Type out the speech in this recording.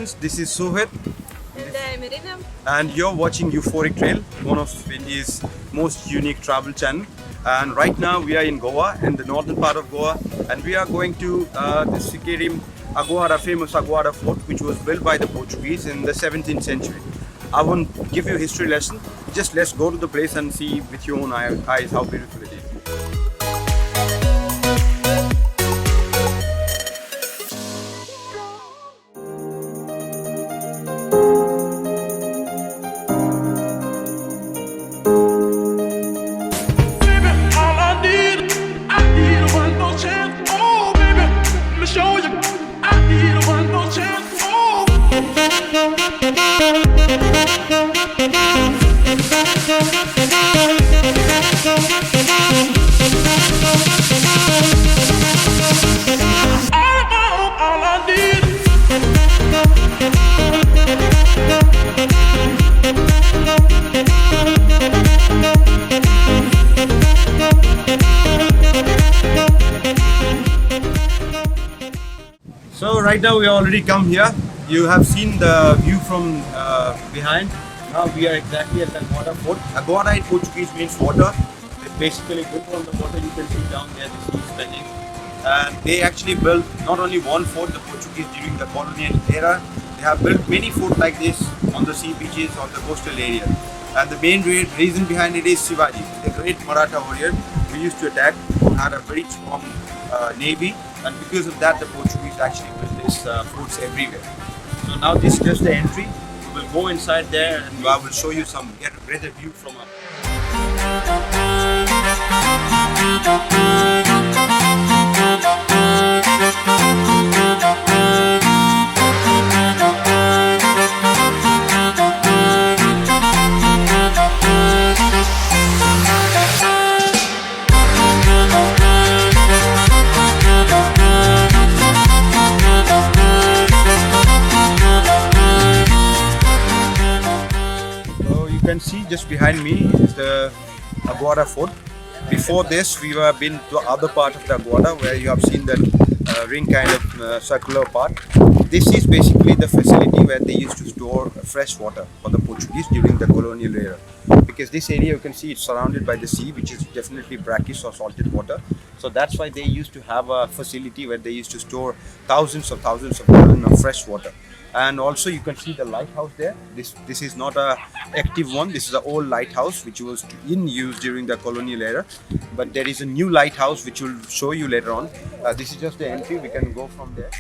friends, this is Suhit And I'm Irina. and you're watching Euphoric Trail, one of India's most unique travel channel. And right now we are in Goa, in the northern part of Goa, and we are going to the Sinquerim Aguada, famous Aguada fort, which was built by the Portuguese in the 17th century. I won't give you a history lesson, just let's go to the place and see with your own eyes how beautiful it is. So right now we already come here. You have seen the view from behind. Now we are exactly at the Aguada fort. Aguada in Portuguese means water. It's basically built on the water. You can see down there the sea spreading. And they actually built not only one fort, the Portuguese during the colonial era. They have built many forts like this on the sea beaches, on the coastal area. And the main reason behind it is Shivaji, the great Maratha warrior who used to attack, who had a very strong navy, and because of that the Portuguese actually built these forts everywhere. So now this is just the entry. We will go inside there and I will show you get a better view from up. You can see just behind me is the Aguada fort. Before this we have been to the other part of the Aguada where you have seen that ring kind of circular part. This is basically the facility where they used to store fresh water for the Portuguese during the colonial era. Because this area you can see it's surrounded by the sea, which is definitely brackish or salted water. So that's why they used to have a facility where they used to store thousands of gallons of fresh water. And also you can see the lighthouse there. This is not a active one. This is an old lighthouse which was in use during the colonial era. But there is a new lighthouse which will show you later on. This is just the entry. We can go from there.